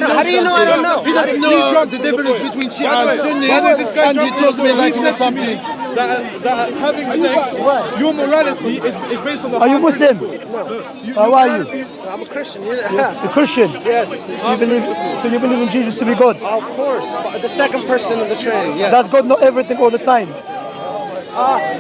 How do you know I don't know? He doesn't know the difference between Shia and Sunni, and he told me like something. That having sex, your morality is based on the. Are you Muslim? How are you? I'm a Christian. A Christian? Yes. So you believe in Jesus to be God? Of course. The second person of the Trinity. Yes. Does God know everything all the time?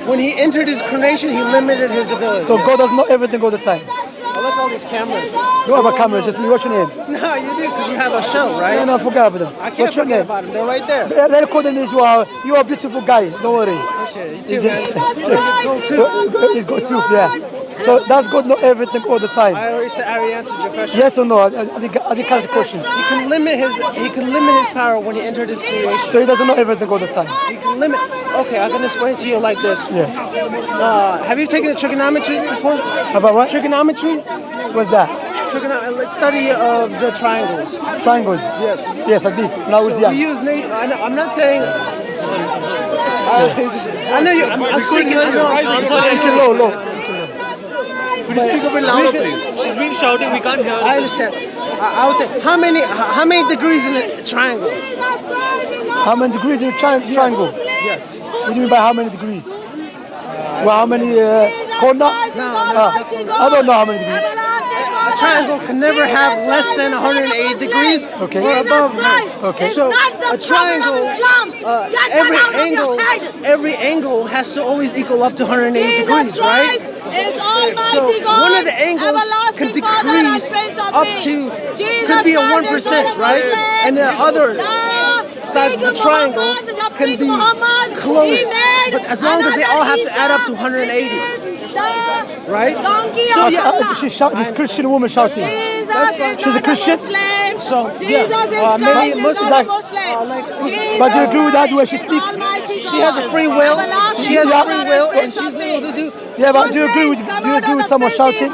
When he entered his creation, he limited his ability. So God does know everything all the time? I like all these cameras. You have a camera, just me. What's your name? No, you do, because you have a show, right? No, forget about them. I can't forget about them. They're right there. They're recording as well. You're a beautiful guy. Don't worry. You too, man. He's got tooth, yeah. So does God know everything all the time? I already answered your question. Yes or no? I didn't catch the question. He can limit his power when he entered his creation. So he doesn't know everything all the time. He can limit. Okay, I can explain to you like this. Yeah. Have you taken a trigonometry before? Have I what? Trigonometry? What's that? Study of the triangles. Triangles? Yes. Yes, I did when I was young. We use I'm not saying. I know you. I'm speaking. Speaking low. Could you speak a bit louder, please? She's been shouting, we can't hear her. I understand. I would say, how many degrees in a triangle? How many degrees in a triangle? Yes. What do you mean by how many degrees? Well, how many corner? I don't know how many degrees. A triangle can never have less than 180 degrees or above. Okay. So a triangle, every angle has to always equal up to 180 degrees, right? So one of the angles can decrease up to, could be a 1%, right? And the other sides of the triangle can be close, but as long as they all have to add up to 180. Right? So yeah, this Christian woman shouting. That's fine. She's a Christian. So yeah, maybe Muslims like. But do you agree with that the way she speaks? She has a free will. She has a free will, and she's able to do. Yeah, but do you agree with someone shouting?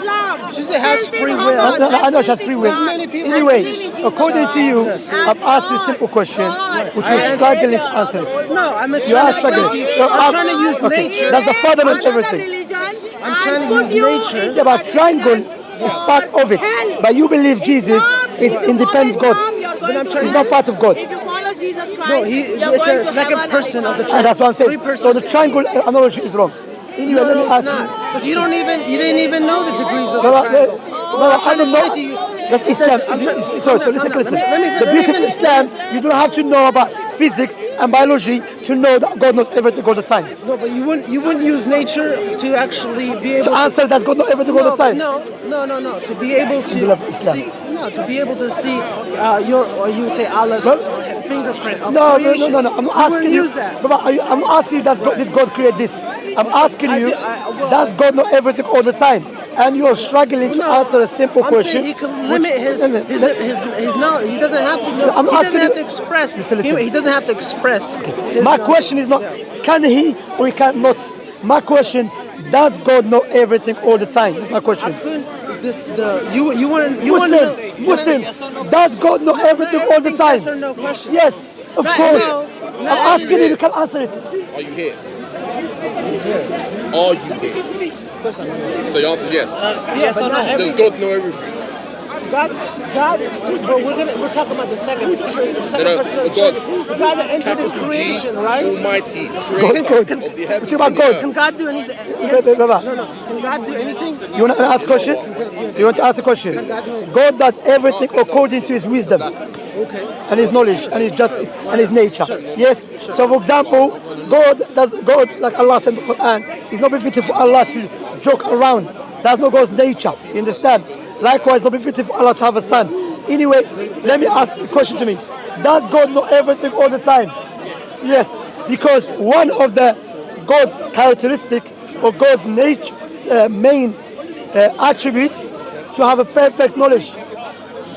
She has free will. I know she has free will. Anyway, according to you, I've asked you a simple question, which you're struggling to answer it. No, I'm trying to use nature. That's the father of everything. I'm trying to use nature. Yeah, but triangle is part of it. But you believe Jesus is independent God. He's not part of God. No, it's a second person of the Trinity. And that's what I'm saying. So the triangle analogy is wrong. Anyway, let me ask you. Because you didn't even know the degrees of the triangle. I don't know. That's Islam. So listen. The beauty of Islam, you don't have to know about physics and biology to know that God knows everything all the time. No, but you wouldn't use nature to actually be able to answer that God knows everything all the time. No. To be able to see, to be able to see you say Allah's fingerprint of creation. No. I'm asking you. I'm asking you, did God create this? I'm asking you, does God know everything all the time? And you're struggling to answer a simple question. I'm saying he can limit his knowledge. He doesn't have to know. He doesn't have to express. He doesn't have to express. My question is not, can he or he cannot? My question, does God know everything all the time? That's my question. Muslims, does God know everything all the time? Yes or no question? Yes, of course. I'm asking you can answer it. Are you here? Are you here? So your answer is yes. Yes or no? Does God know everything? God, but we're talking about the second person of the God that entered his creation, right? Almighty creator of the heavens and the earth. Can God do anything? No. Can God do anything? You want to ask a question? You want to ask a question? God does everything according to his wisdom. Okay. And his knowledge and his justice and his nature. Yes. So for example, God like Allah said in the Quran, it's not befitting for Allah to joke around. That's not God's nature. You understand? Likewise, it's not befitting for Allah to have a son. Anyway, let me ask a question to me. Does God know everything all the time? Yes. Because one of the God's characteristic or God's nature, main attribute to have a perfect knowledge.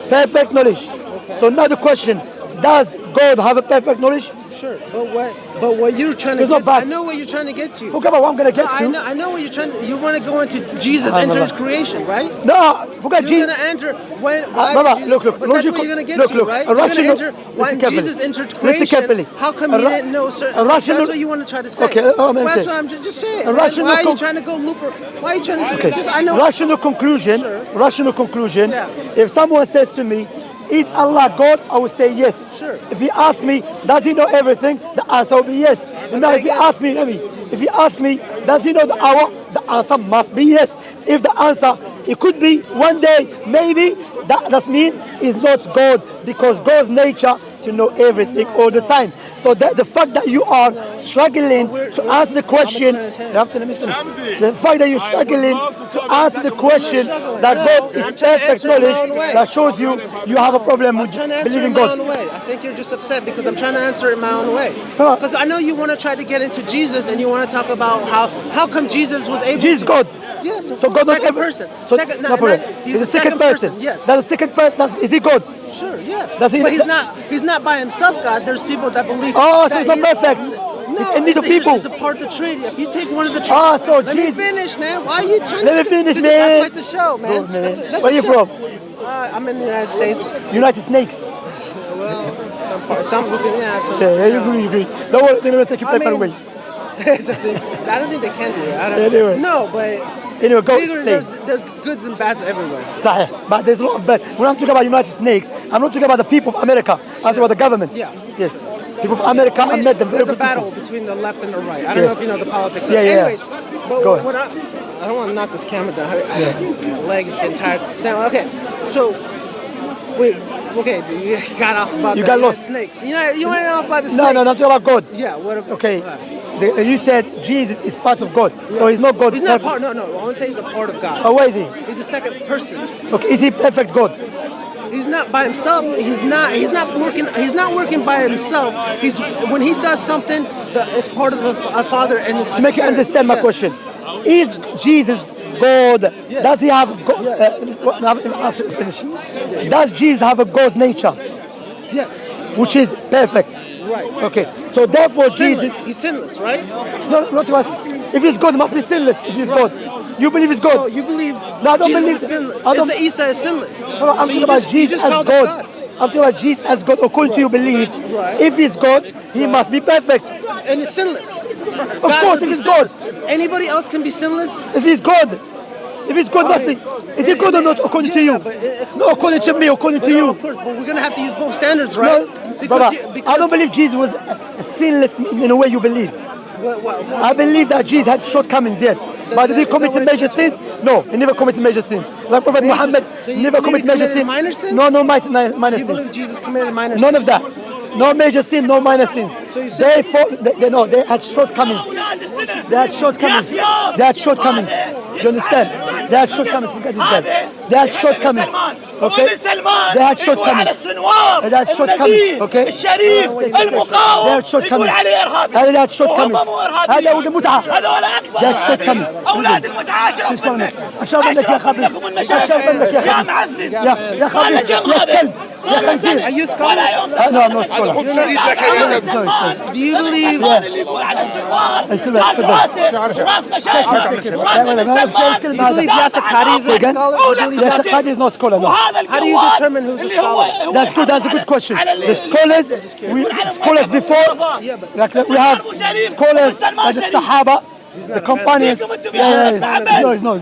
Perfect knowledge. So now the question, does God have a perfect knowledge? Sure, but what you're trying to get, I know what you're trying to get to. Forget about what I'm going to get to. I know what you're trying to, you want to go into Jesus enter his creation, right? No, forget Jesus. You're going to enter, look, but that's what you're going to get to, right? You're going to enter, when Jesus entered creation, how come he didn't know certain, that's what you want to try to say. Okay, that's what I'm just saying. Why are you trying to go looper? Why are you trying to say, I know. Rational conclusion, if someone says to me, is Allah God? I would say yes. Sure. If he asks me, does he know everything? The answer will be yes. And now if he asks me, does he know the hour? The answer must be yes. If the answer, it could be one day, maybe, that does mean is not God, because God's nature to know everything all the time. So that the fact that you are struggling to answer the question, you have to let me finish. The fact that you're struggling to answer the question that God is perfect knowledge, that shows you have a problem with believing God. I think you're just upset because I'm trying to answer it my own way. Because I know you want to try to get into Jesus and you want to talk about how come Jesus was able Jesus to... God. Yes, so God knows second every person. So second, no problem. He's the second person. Yes. That's the second person. Is he God? Sure. Yes. Does he, but he's not by himself God. There's people that believe. Oh, so he's not perfect. No, it's in need of people. It's a part of the Trinity. If you take one of the so let me finish, man. Why are you trying Let me finish, man. That's why it's a show, man. Good, man. That's Where are you from? I'm in the United States. United Snakes. Well, some yeah, you agree. Don't worry, they're gonna take your paper away. I don't think they can do it. Anyway. No, but anyway, go explain. There's goods and bads everywhere. Sahih. But there's a lot of bad. When I'm talking about United Snakes, I'm not talking about the people of America. I'm talking about the government. Yeah. Yes. People of America, I met them. There's a battle between the left and the right. I don't know if you know the politics. Yeah. Anyways, but go ahead. I don't want to knock this camera down. My legs getting tired. Okay, so wait. Okay, you got off about you got lost. Snakes. You went off by the snakes. No, I'm talking about God. Yeah, what about... Okay, you said Jesus is part of God, so he's not God. He's not part, no, I won't say he's a part of God. Oh, where is he? He's the second person. Okay, is he perfect God? He's not by himself. He's not working by himself. When he does something, it's part of the Father and the Spirit. To make you understand my question, is Jesus God? Yes. Does he have Does Jesus have a God's nature? Yes. Which is perfect. Right. Okay. So therefore Jesus... He's sinless, right? No, not to us. If he's God, he must be sinless. If he's God. You believe he's God? So you believe no, I don't believe is sinless. Isa is sinless. No, I'm talking about Jesus as God. I'm talking about Jesus as God according to your belief. Right. If he's God, he must be perfect. And he's sinless. Of course, if he's God. Anybody else can be sinless? If he's God. If he's God, must be. Is he good or not according to you? No, according to me, according to you. Of course, but we're going to have to use both standards, right? No, because I don't believe Jesus was sinless in the way you believe. I believe that Jesus had shortcomings, yes. But did he commit major sins? No, he never committed major sins. Like Prophet Muhammad never committed major sins. Minor sins? No, minor sins. You believe Jesus committed minor sins? None of that. No major sin, no minor sins. They had shortcomings. They had shortcomings. They had shortcomings. Do you understand? They had shortcomings. Forget this guy. They had shortcomings. Okay? They had shortcomings. They had shortcomings. Okay? They had shortcomings. They had shortcomings. هذا ولد المتعة. They had shortcomings. أولاد المتعة أشرب منك يا خبيث. أشرب منك يا خبيث. يا خبيث. يا كلب. يا خنزير. Are you a scholar? No, I'm not a scholar. Sorry. Do you believe... Do you believe Yasser Qadhi is a scholar? Yasser Qadhi is not a scholar, no. How do you determine who's a scholar? That's a good question. The scholars before, like we have scholars like the Sahaba, the companions. No, he's not.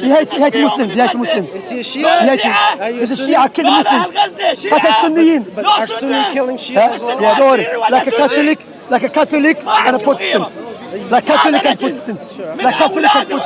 He hates Muslims. Is he a Shia? He's a Shia, killing Muslims. But Sunniyin. But are Sunni killing Shia as well? Yeah, don't worry. Like a Catholic and a Protestant. Like Catholic and Protestant. Like Catholic and Protestant.